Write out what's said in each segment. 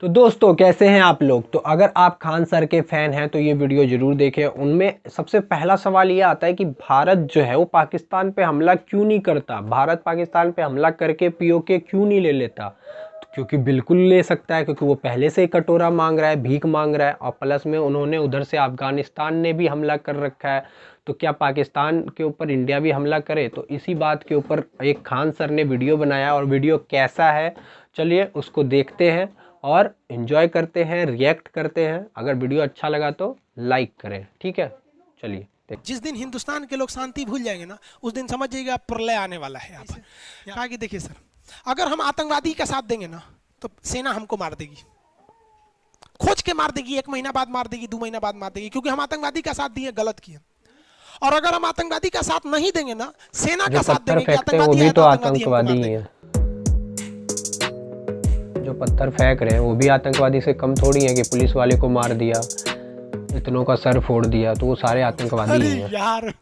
तो दोस्तों कैसे हैं आप लोग। तो अगर आप खान सर के फैन हैं तो ये वीडियो ज़रूर देखें। उनमें सबसे पहला सवाल ये आता है कि भारत जो है वो पाकिस्तान पे हमला क्यों नहीं करता, भारत पाकिस्तान पे हमला करके पीओके क्यों नहीं ले लेता। तो क्योंकि बिल्कुल ले सकता है, क्योंकि वो पहले से ही कटोरा मांग रहा है, भीख मांग रहा है, और प्लस में उन्होंने उधर से अफगानिस्तान ने भी हमला कर रखा है। तो क्या पाकिस्तान के ऊपर इंडिया भी हमला करे। तो इसी बात के ऊपर एक खान सर ने वीडियो बनाया, और वीडियो कैसा है चलिए उसको देखते हैं और एंजॉय करते हैं, रिएक्ट करते हैं। अगर वीडियो अच्छा लगा तो लाइक करें, ठीक है। चलिए। जिस दिन हिंदुस्तान के लोग शांति भूल जाएंगे ना, उस दिन समझ जाइएगा प्रलय आने वाला है। यहाँ पर कहा कि देखिए सर, अगर हम आतंकवादी का साथ देंगे ना तो सेना हमको मार देगी, खोज के मार देगी, 1 महीना बाद मार देगी, 2 महीना बाद मार देगी, क्योंकि हम आतंकवादी का साथ दिए, गलत किए। और अगर हम आतंकवादी का साथ नहीं देंगे ना, सेना का साथ देंगे, आतंकवादी है तो आतंकवादी ही है। जो पत्थर फेंक रहे हैं वो भी आतंकवादी से कम थोड़ी है कि पुलिस वाले को मार दिया, इतनों का सर फोड़ दिया, तो वो सारे आतंकवादी ही हैं। यार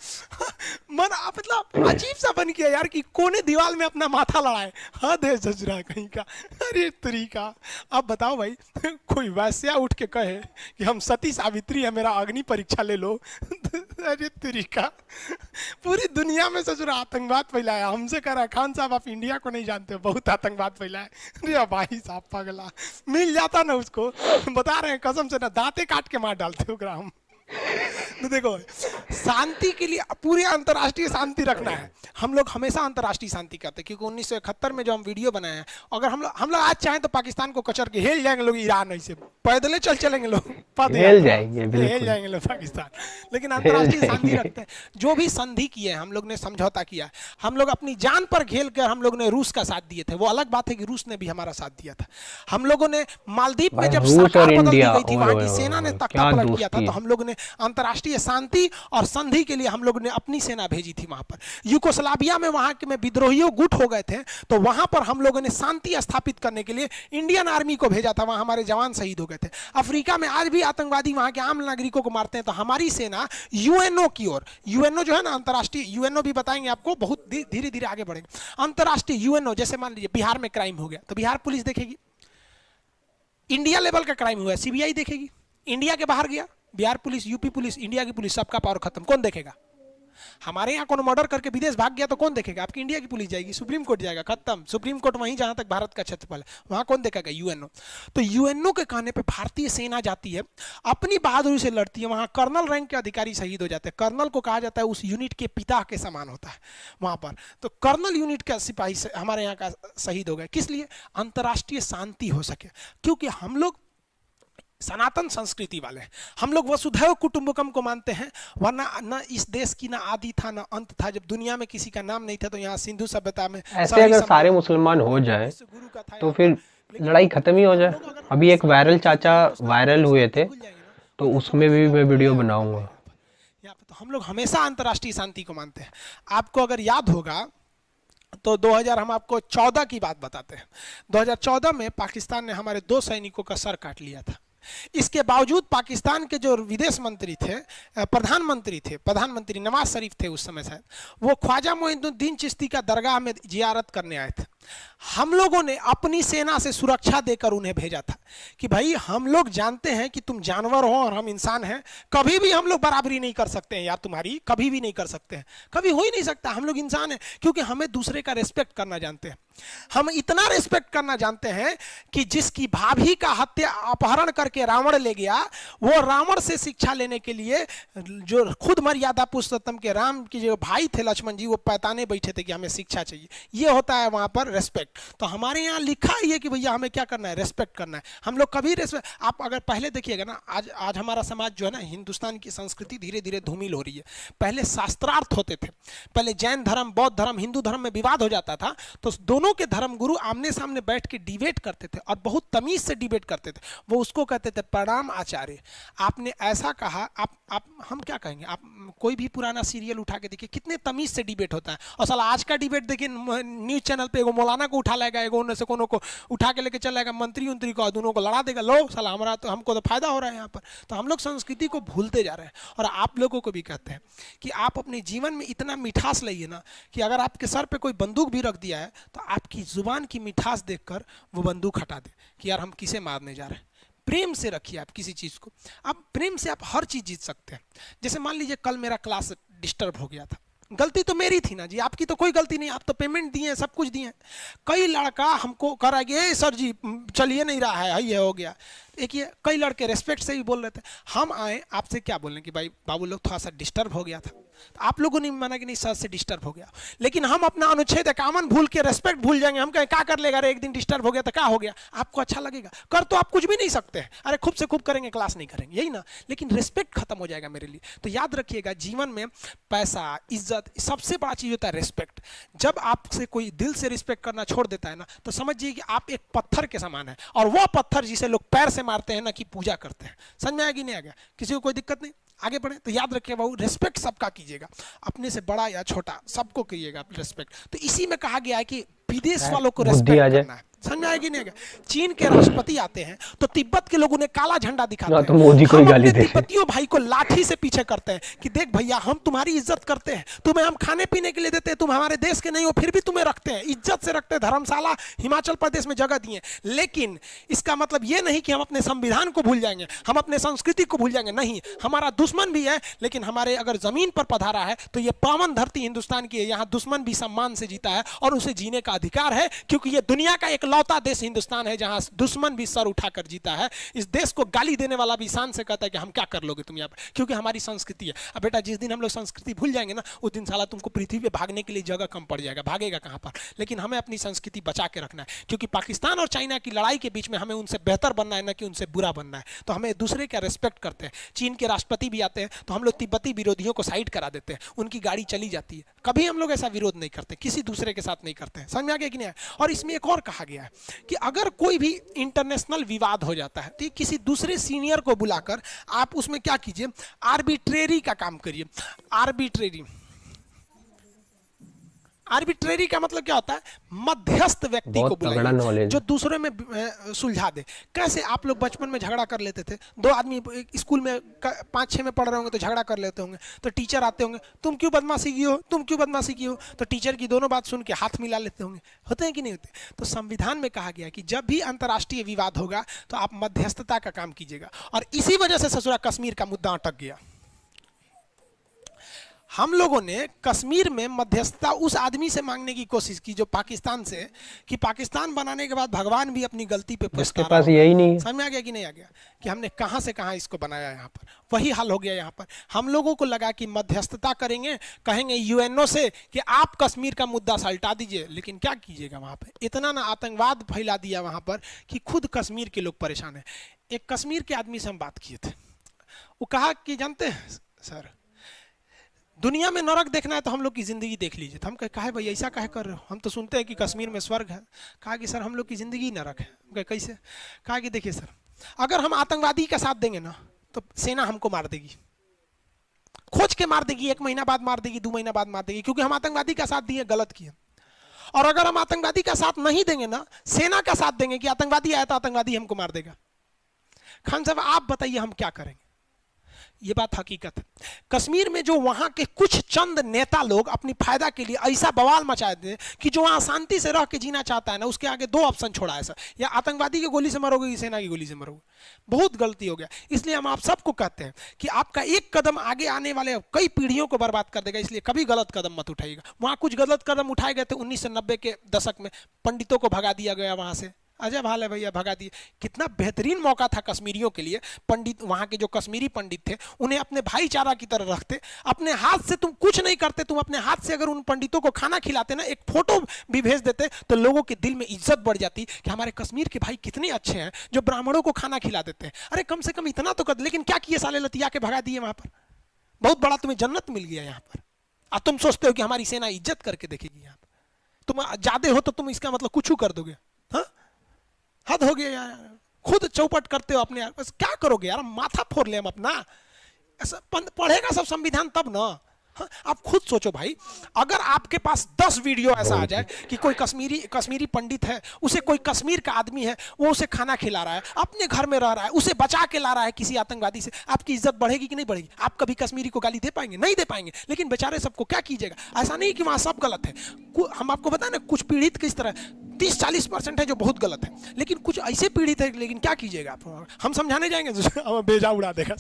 मन मतलब अजीब सा बन गया यार कि कोने दीवार में अपना माथा लड़ाए। हाँ दे ससुरा कहीं का। अरे तरीका, अब बताओ भाई, कोई वैश्या उठ के कहे कि हम सती सावित्री है, मेरा अग्नि परीक्षा ले लो। अरे तरीका, पूरी दुनिया में ससुरा आतंकवाद फैलाया, हमसे कह रहा है खान साहब आप इंडिया को नहीं जानते, बहुत आतंकवाद फैलाया। अरे भाई साहब पगला, मिल जाता ना उसको, बता रहे हैं कसम से ना, दांते काट के मार डालते हो हम। तो देखो, शांति के लिए पूरी अंतर्राष्ट्रीय शांति रखना है। हम लोग हमेशा अंतर्राष्ट्रीय शांति करते हैं, क्योंकि 1971 में जो हम वीडियो बनाए हैं, अगर हम लोग आज चाहें तो पाकिस्तान को कचर के हिल जाएंगे लोग, ईरान ऐसे पैदल चलेंगे लोग, हिल जाएंगे, हिल जाएंगे लोग पाकिस्तान। लेकिन अंतर्राष्ट्रीय शांति रखते हैं। जो भी संधि किए हम लोग ने, समझौता किया, हम लोग अपनी जान पर खेल कर हम लोग ने रूस का साथ दिए थे। वो अलग बात है कि रूस ने भी हमारा साथ दिया था। हम लोगों ने मालदीव में जब सरकार बदल दी गई थी, वहां की सेना ने तख्ता पलट किया था, तो हम लोग ने अंतर्राष्ट्रीय शांति और संधि के लिए हम लोग ने अपनी सेना भेजी थी वहां पर। यूगोस्लाविया में वहां के में विद्रोहियों गुट हो गए थे, तो वहां पर हम लोगों ने शांति स्थापित करने के लिए इंडियन आर्मी को भेजा था, वहां हमारे जवान शहीद हो गए थे। अफ्रीका में आज भी आतंकवादी वहां के आम नागरिकों को मारते हैं, तो हमारी सेना यूएनओ की ओर, यूएनओ जो है ना अंतर्राष्ट्रीय, यूएनओ भी बताएंगे आपको, बहुत धीरे धीरे आगे बढ़ेंगे। अंतर्राष्ट्रीय यूएनओ, जैसे मान लीजिए बिहार में क्राइम हो गया तो बिहार पुलिस देखेगी, इंडिया लेवल का क्राइम हुआ सीबीआई देखेगी। इंडिया के बाहर गया Bihar police, UP police, India की पुलिस, सबका पावर खत्म, कौन देखेगा। हमारे यहाँ कोनो मर्डर करके विदेश भाग गया तो कौन देखेगा, आपकी इंडिया की पुलिस जाएगी, सुप्रीम कोर्ट जाएगा, खत्म। सुप्रीम कोर्ट वहीं जहां तक भारत का क्षेत्रफल है, वहां कौन देखेगा, यूएनओ। तो यूएनओ के कहने पे भारतीय सेना जाती है, अपनी बहादुरी से लड़ती है, वहां कर्नल रैंक के अधिकारी शहीद हो जाते हैं। कर्नल को कहा जाता है उस यूनिट के पिता के समान होता है वहां पर। तो कर्नल यूनिट का सिपाही हमारे यहाँ का शहीद हो गए, किस लिए, अंतर्राष्ट्रीय शांति हो सके। क्योंकि हम लोग सनातन संस्कृति वाले हैं, हम लोग वसुधैव कुटुंबकम को मानते हैं, वरना न इस देश की ना आदि था ना अंत था। जब दुनिया में किसी का नाम नहीं था, तो यहाँ सिंधु सभ्यता में ऐसे अगर सारे मुसलमान हो जाए तो फिर लड़ाई खत्म ही हो जाए। अभी एक वायरल चाचा वायरल हुए थे, तो उसमें भी मैं वीडियो बनाऊंगा। यहाँ पे तो हम लोग हमेशा अंतर्राष्ट्रीय शांति को मानते हैं। आपको अगर याद होगा तो 2000 हम आपको 14 की बात बताते हैं। 2014 में पाकिस्तान ने हमारे 2 सैनिकों का सर काट लिया था। इसके बावजूद पाकिस्तान के जो विदेश मंत्री थे, प्रधानमंत्री नवाज शरीफ थे उस समय शायद, वो ख्वाजा मोइनुद्दीन चिश्ती का दरगाह में जियारत करने आए थे। हम लोगों ने अपनी सेना से सुरक्षा देकर उन्हें भेजा था कि भाई हम लोग जानते हैं कि तुम जानवर हो और हम इंसान हैं, कभी भी हम लोग बराबरी नहीं कर सकते हैं यार, तुम्हारी कभी भी नहीं कर सकते हैं, कभी हो ही नहीं सकता। हम लोग इंसान हैं, क्योंकि हमें दूसरे का रिस्पेक्ट करना जानते हैं। हम इतना रिस्पेक्ट करना जानते हैं कि जिसकी भाभी का हत्या अपहरण करके रावण ले गया, वो रावण से शिक्षा लेने के लिए, जो खुद मर्यादा पुरुषोत्तम के राम के जो भाई थे लक्ष्मण जी, वो पैताने बैठे थे कि हमें शिक्षा चाहिए। ये होता है वहां पर रेस्पेक्ट। तो हमारे यहाँ लिखा ही है कि भैया हमें क्या करना है, रेस्पेक्ट करना है। हम लोग कभी रेस्पेक्ट, आप अगर पहले देखिएगा ना, आज हमारा समाज जो है ना, हिंदुस्तान की संस्कृति धीरे धीरे धूमिल हो रही है। पहले शास्त्रार्थ होते थे, पहले जैन धर्म, बौद्ध धर्म, हिंदू धर्म में विवाद हो जाता था, तो दोनों के धर्म गुरु आमने सामने बैठ के डिबेट करते थे, और बहुत तमीज से डिबेट करते थे। वो उसको कहते थे प्रणाम आचार्य, आपने ऐसा कहा, आप हम क्या कहेंगे। आप कोई भी पुराना सीरियल उठा के देखिए, कितने तमीज से डिबेट होता है। और साला आज का डिबेट देखिए, न्यूज चैनल पे एगो मौलाना को उठा लेगा, एगो उनसे कोनो को उठा के लेके चल जाएगा, मंत्री उंत्री को दोनों को लड़ा देगा, लो साला हमारा तो हमको तो फायदा हो रहा है यहाँ पर। तो हम लोग संस्कृति को भूलते जा रहे हैं। और आप लोगों को भी कहते हैं कि आप अपने जीवन में इतना मिठास लाइए ना कि अगर आपके सर पे कोई बंदूक भी रख दिया है तो आपकी जुबान की मिठास देखकर वो बंदूक हटा दे कि यार हम किसे मारने जा रहे हैं। प्रेम से रखिए आप किसी चीज़ को, आप प्रेम से आप हर चीज़ जीत सकते हैं। जैसे मान लीजिए कल मेरा क्लास डिस्टर्ब हो गया था, गलती तो मेरी थी ना जी, आपकी तो कोई गलती नहीं, आप तो पेमेंट दिए, सब कुछ दिए। कई लड़का हमको करा कि सर जी चलिए नहीं रहा है, ये हो गया। एक ये कई लड़के रेस्पेक्ट से ही बोल रहे थे, हम आए आपसे क्या बोलें कि भाई बाबू लोग थोड़ा सा डिस्टर्ब हो गया था, तो आप लोगों ने माना कि नहीं सर से डिस्टर्ब हो गया, लेकिन हम अपना अनुच्छेद 51 भूल के रेस्पेक्ट भूल जाएंगे। हम कहें क्या कर लेगा रे, एक दिन डिस्टर्ब हो गया तो क्या हो गया, आपको अच्छा लगेगा? कर तो आप कुछ भी नहीं सकते हैं, अरे खूब से खूब करेंगे, क्लास नहीं करेंगे, यही ना, लेकिन रेस्पेक्ट खत्म हो जाएगा मेरे लिए। तो याद रखिएगा जीवन में पैसा, इज्जत, सबसे बड़ा चीज होता है रेस्पेक्ट। जब आपसे कोई दिल से रिस्पेक्ट करना छोड़ देता है ना, तो समझिए कि आप एक पत्थर के समान है, और वह पत्थर जिसे लोग पैर से मारते हैं ना कि पूजा करते हैं। समझ में आया कि नहीं आ गया? किसी को कोई दिक्कत नहीं, आगे बढ़े। तो याद रखिए बाबू, रिस्पेक्ट सबका कीजिएगा, अपने से बड़ा या छोटा सबको कीजिएगा रिस्पेक्ट। तो इसी में कहा गया है कि विदेश वालों को रिस्पेक्ट करना है। समझ आएगी नहीं? चीन के राष्ट्रपति आते हैं तो तिब्बत के लोगों ने काला झंडा दिखाते हैं, तो मोदी को ही गाली दे, तिब्बतियों भाई को लाठी से पीछे करते हैं कि देख भैया हम तुम्हारी इज्जत करते हैं, तुम्हें हम खाने पीने के लिए देते हैं, तुम हमारे देश के नहीं हो फिर भी तुम्हें रखते हैं, इज्जत से रखते हैं, धर्मशाला हिमाचल प्रदेश में जगह दिए। लेकिन इसका मतलब ये नहीं कि हम अपने संविधान को भूल जाएंगे, हम अपने संस्कृति को भूल जाएंगे, नहीं। हमारा दुश्मन भी है, लेकिन हमारे अगर जमीन पर पधारा है तो ये पावन धरती हिंदुस्तान की है, यहाँ दुश्मन भी सम्मान से जीता है और उसे जीने का अधिकार है, क्योंकि ये दुनिया का एकलौता देश हिंदुस्तान है जहां दुश्मन भी सर उठाकर जीता है। इस देश को गाली देने वाला भी शान से कहता है कि हम क्या कर लोगे तुम यहाँ पर, क्योंकि हमारी संस्कृति है। अब बेटा जिस दिन हम लोग संस्कृति भूल जाएंगे ना, उस दिन साला तुमको पृथ्वी पे भागने के लिए जगह कम पड़ जाएगा, भागेगा कहां पर। लेकिन हमें अपनी संस्कृति बचा के रखना है, क्योंकि पाकिस्तान और चाइना की लड़ाई के बीच में हमें उनसे बेहतर बनना है, ना कि उनसे बुरा बनना है। तो हमें दूसरे का रेस्पेक्ट करते हैं। चीन के राष्ट्रपति भी आते हैं तो हम लोग तिब्बती विरोधियों को साइड करा देते हैं, उनकी गाड़ी चली जाती है, कभी हम लोग ऐसा विरोध नहीं करते, किसी दूसरे के साथ नहीं करते हैं। समझ में आ गया कि नहीं? और इसमें एक और कहा गया है कि अगर कोई भी इंटरनेशनल विवाद हो जाता है तो किसी दूसरे सीनियर को बुलाकर आप उसमें क्या कीजिए, आर्बिट्रेरी का काम करिए। आर्बिट्रेरी का मतलब क्या होता है? मध्यस्थ व्यक्ति को बुलाइए जो दूसरे में सुलझा दे। कैसे? आप लोग बचपन में झगड़ा कर लेते थे, दो आदमी स्कूल में 5-6 में पढ़ रहे होंगे तो झगड़ा कर लेते होंगे, तो टीचर आते होंगे, तुम क्यों बदमाशी की हो, तुम क्यों बदमाशी की हो, तो टीचर की दोनों बात सुन के हाथ मिला लेते होंगे। होते हैं कि नहीं होते? तो संविधान में कहा गया कि जब भी अंतर्राष्ट्रीय विवाद होगा तो आप मध्यस्थता का काम कीजिएगा। और इसी वजह से ससुरा कश्मीर का मुद्दा अटक गया। हम लोगों ने कश्मीर में मध्यस्थता उस आदमी से मांगने की कोशिश की जो पाकिस्तान से, कि पाकिस्तान बनाने के बाद भगवान भी अपनी गलती पे उसके पास यही नहीं है। समझ में आ गया कि नहीं आ गया? कि हमने कहां से कहां इसको बनाया, यहाँ पर वही हाल हो गया। यहाँ पर हम लोगों को लगा कि मध्यस्थता करेंगे, कहेंगे यूएनओ से कि आप कश्मीर का मुद्दा सल्टा दीजिए, लेकिन क्या कीजिएगा वहां पर इतना ना आतंकवाद फैला दिया वहां पर कि खुद कश्मीर के लोग परेशान है। एक कश्मीर के आदमी से हम बात किए थे, वो कहा कि जानते हैं सर, दुनिया में नरक देखना है तो हम लोग की जिंदगी देख लीजिए। तो हम कहे भाई ऐसा कहे कर रहे हो, हम तो सुनते हैं कि कश्मीर में स्वर्ग है। कहा कि सर हम लोग की जिंदगी नरक है। कहे कैसे? कहा कि देखिए सर, अगर हम आतंकवादी का साथ देंगे ना तो सेना हमको मार देगी, खोज के मार देगी, 1 महीना बाद मार देगी, 2 महीना बाद मार देगी, क्योंकि हम आतंकवादी का साथ दिए, गलत किए। और अगर हम आतंकवादी का साथ नहीं देंगे ना, सेना का साथ देंगे कि आतंकवादी आया तो आतंकवादी हमको मार देगा। खान साहब आप बताइए हम क्या करेंगे? ये बात हकीकत है। कश्मीर में जो वहां के कुछ चंद नेता लोग अपनी फायदा के लिए ऐसा बवाल मचाए थे कि जो वहां शांति से रह के जीना चाहता है ना, उसके आगे 2 ऑप्शन छोड़ा है सर, या आतंकवादी की गोली से मरोगे या सेना की गोली से मरोगे। बहुत गलती हो गया। इसलिए हम आप सबको कहते हैं कि आपका एक कदम आगे आने वाले कई पीढ़ियों को बर्बाद कर देगा, इसलिए कभी गलत कदम मत उठाइएगा। वहां कुछ गलत कदम उठाए गए थे 1990 के दशक में, पंडितों को भगा दिया गया वहां से, अजब हाल है भैया, भगा दिए। कितना बेहतरीन मौका था कश्मीरियों के लिए। पंडित, वहां के जो कश्मीरी पंडित थे, उन्हें अपने भाईचारा की तरह रखते, अपने हाथ से तुम कुछ नहीं करते, तुम अपने हाथ से अगर उन पंडितों को खाना खिलाते ना, एक फोटो भी भेज देते, तो लोगों के दिल में इज्जत बढ़ जाती कि हमारे कश्मीर के भाई कितने अच्छे हैं जो ब्राह्मणों को खाना खिला देते हैं। अरे कम से कम इतना तो कर। लेकिन क्या किए साले, लतिया के भगा दिए वहां पर। बहुत बड़ा तुम्हें जन्नत मिल गया यहाँ पर, और तुम सोचते हो कि हमारी सेना इज्जत करके देखेगी। यहाँ पर तुम ज्यादा हो तो तुम इसका मतलब कुछ कर दोगे। हाँ, हद हो गया यार, खुद चौपट करते हो अपने। यार बस क्या करोगे यार, माथा फोड़ ले हम अपना। ऐसा पढ़ेगा सब संविधान तब ना, हाँ, आप खुद सोचो भाई, अगर आपके पास 10 वीडियो ऐसा आ जाए कि कोई कश्मीरी पंडित है, उसे कोई कश्मीर का आदमी है, वो उसे खाना खिला रहा है, अपने घर में रह रहा है, उसे बचा के ला रहा है किसी आतंकवादी से, आपकी इज्जत बढ़ेगी कि नहीं बढ़ेगी? आप कभी कश्मीरी को गाली दे पाएंगे? नहीं दे पाएंगे। लेकिन बेचारे सबको क्या कीजिएगा, ऐसा नहीं कि वहां सब गलत है। हम आपको बताएं ना, कुछ पीड़ित किस तरह 30-40% है जो बहुत गलत है, लेकिन कुछ ऐसे पीड़ित है, लेकिन क्या कीजिएगा आप? हम समझाने जाएंगे तो बेजा उड़ा देगा।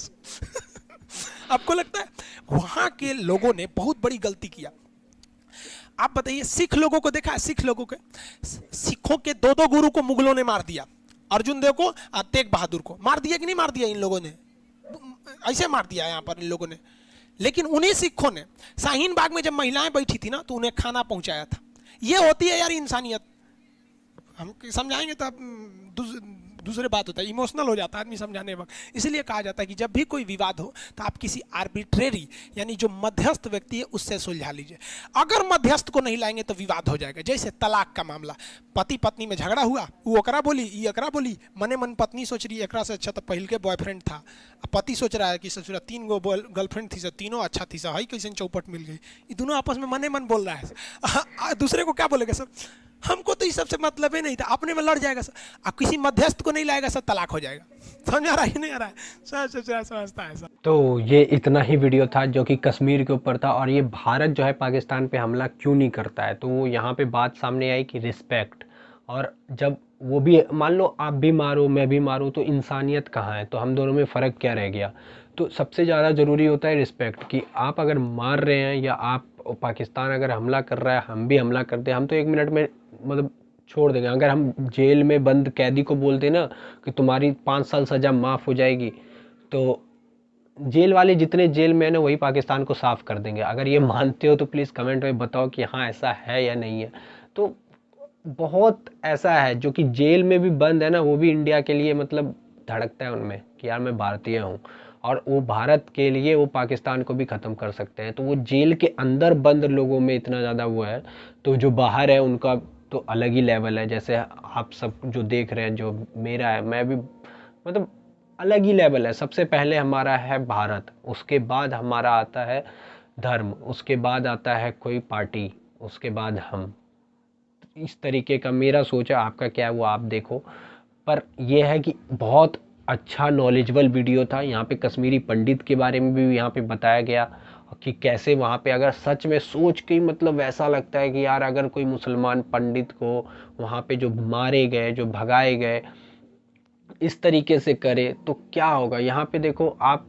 आपको लगता है वहां के लोगों ने बहुत बड़ी गलती किया? आप बताइए, सिख लोगों को देखा है? सिखों के 2-2 गुरु को मुगलों ने मार दिया। अर्जुन देव को और तेग बहादुर को मार दिया कि नहीं मार दिया? इन लोगों ने ऐसे मार दिया यहाँ पर इन लोगों ने। लेकिन उन्हीं सिखों ने शाहीन बाग में जब महिलाएं बैठी थी ना, तो उन्हें खाना पहुंचाया था। ये होती है यार इंसानियत। हम समझाएंगे तो आप दूसरे बात होता है, इमोशनल हो जाता है आदमी समझाने वक्त। इसलिए कहा जाता है कि जब भी कोई विवाद हो तो आप किसी आर्बिट्रेरी यानी जो मध्यस्थ व्यक्ति है उससे सुलझा लीजिए। अगर मध्यस्थ को नहीं लाएंगे तो विवाद हो जाएगा। जैसे तलाक का मामला, पति पत्नी में झगड़ा हुआ, वो एकरा बोली, ये एकरा बोली, मने मन पत्नी सोच रही है एकरा से अच्छा तो पहले के बॉयफ्रेंड था, पति सोच रहा है कि ससुरा 3 गो गर्लफ्रेंड थी, तीनों अच्छा थी, हाई कैसे चौपट मिल गई। ये दोनों आपस में मने मन बोल रहा है, दूसरे को क्या बोलेगा सर? हमको तो इस सबसे मतलब ही नहीं था, अपने में लड़ जाएगा सर। आप किसी मध्यस्थ को नहीं लाएगा सर, तलाक हो जाएगा। समझ आ रहा है नहीं आ रहा है? समझता है सर। तो ये इतना ही वीडियो था जो कि कश्मीर के ऊपर था। और ये भारत जो है पाकिस्तान पे हमला क्यों नहीं करता है, तो वो यहाँ पे बात सामने आई कि रिस्पेक्ट। और जब वो भी, मान लो आप भी मारो मैं भी मारूँ, तो इंसानियत कहाँ है? तो हम दोनों में फ़र्क क्या रह गया? तो सबसे ज़्यादा ज़रूरी होता है रिस्पेक्ट, कि आप अगर मार रहे हैं या आप पाकिस्तान अगर हमला कर रहा है, हम भी हमला करते हैं, हम तो 1 मिनट में मतलब छोड़ देंगे। अगर हम जेल में बंद कैदी को बोलते ना कि तुम्हारी 5 साल सज़ा माफ़ हो जाएगी, तो जेल वाले जितने जेल में है ना, वही पाकिस्तान को साफ़ कर देंगे। अगर ये मानते हो तो प्लीज़ कमेंट में बताओ कि हाँ ऐसा है या नहीं है। तो बहुत ऐसा है जो कि जेल में भी बंद है ना, वो भी इंडिया के लिए मतलब धड़कता है उनमें कि यार मैं भारतीय हूँ, और वो भारत के लिए वो पाकिस्तान को भी ख़त्म कर सकते हैं। तो वो जेल के अंदर बंद लोगों में इतना ज़्यादा वो है, तो जो बाहर है उनका तो अलग ही लेवल है। जैसे आप सब जो देख रहे हैं, जो मेरा है, मैं भी मतलब अलग ही लेवल है। सबसे पहले हमारा है भारत, उसके बाद हमारा आता है धर्म, उसके बाद आता है कोई पार्टी, उसके बाद हम। इस तरीके का मेरा सोच है, आपका क्या है वो आप देखो। पर यह है कि बहुत अच्छा नॉलेजेबल वीडियो था। यहाँ पे कश्मीरी पंडित के बारे में भी यहाँ पे बताया गया कि कैसे वहाँ पे अगर सच में सोच के मतलब ऐसा लगता है कि यार अगर कोई मुसलमान पंडित को वहाँ पे जो मारे गए, जो भगाए गए, इस तरीके से करे तो क्या होगा। यहाँ पे देखो आप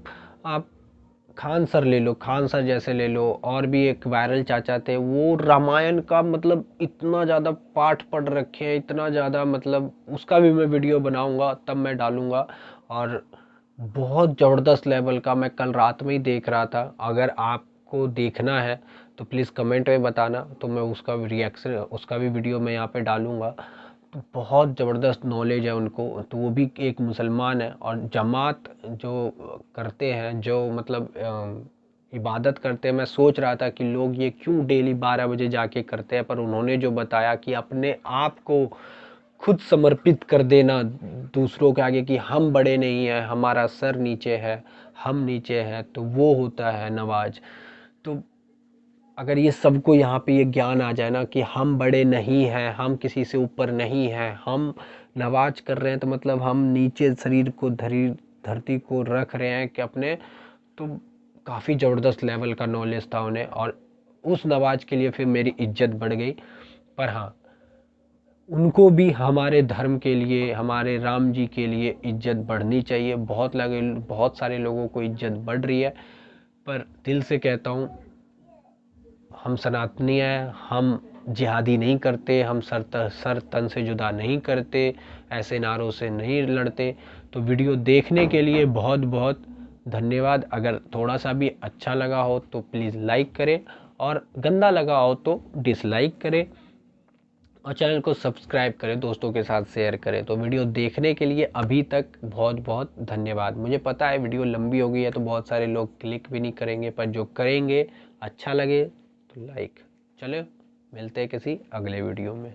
खान सर ले लो, खान सर जैसे ले लो, और भी एक वायरल चाचा थे, वो रामायण का मतलब इतना ज़्यादा पाठ पढ़ रखे हैं, इतना ज़्यादा, मतलब उसका भी मैं वीडियो बनाऊंगा तब मैं डालूंगा। और बहुत ज़बरदस्त लेवल का, मैं कल रात में ही देख रहा था। अगर आपको देखना है तो प्लीज़ कमेंट में बताना, तो मैं उसका रिएक्शन, उसका भी वीडियो मैं यहाँ पे डालूंगा। तो बहुत ज़बरदस्त नॉलेज है उनको। तो वो भी एक मुसलमान है, और जमात जो करते हैं, जो मतलब इबादत करते हैं। मैं सोच रहा था कि लोग ये क्यों डेली 12 बजे जाके करते हैं, पर उन्होंने जो बताया कि अपने आप को खुद समर्पित कर देना दूसरों के आगे, कि हम बड़े नहीं हैं, हमारा सर नीचे है, हम नीचे हैं, तो वो होता है नवाज। तो अगर ये सबको यहाँ पे ये ज्ञान आ जाए ना कि हम बड़े नहीं हैं, हम किसी से ऊपर नहीं हैं, हम नवाज कर रहे हैं, तो मतलब हम नीचे शरीर को धरती को रख रहे हैं कि अपने, तो काफ़ी ज़बरदस्त लेवल का नॉलेज था उन्हें। और उस नवाज के लिए फिर मेरी इज्जत बढ़ गई। पर हाँ, उनको भी हमारे धर्म के लिए, हमारे राम जी के लिए इज्जत बढ़नी चाहिए। बहुत सारे लोगों को इज्जत बढ़ रही है, पर दिल से कहता हूँ, हम सनातनी हैं, हम जिहादी नहीं करते, हम सर तन से जुदा नहीं करते, ऐसे नारों से नहीं लड़ते। तो वीडियो देखने के लिए बहुत बहुत धन्यवाद। अगर थोड़ा सा भी अच्छा लगा हो तो प्लीज़ लाइक करें, और गंदा लगा हो तो डिसलाइक करें, और चैनल को सब्सक्राइब करें, दोस्तों के साथ शेयर करें। तो वीडियो देखने के लिए अभी तक बहुत बहुत धन्यवाद। मुझे पता है वीडियो लंबी हो गई है तो बहुत सारे लोग क्लिक भी नहीं करेंगे, पर जो करेंगे, अच्छा लगे तो लाइक। चलो मिलते हैं किसी अगले वीडियो में।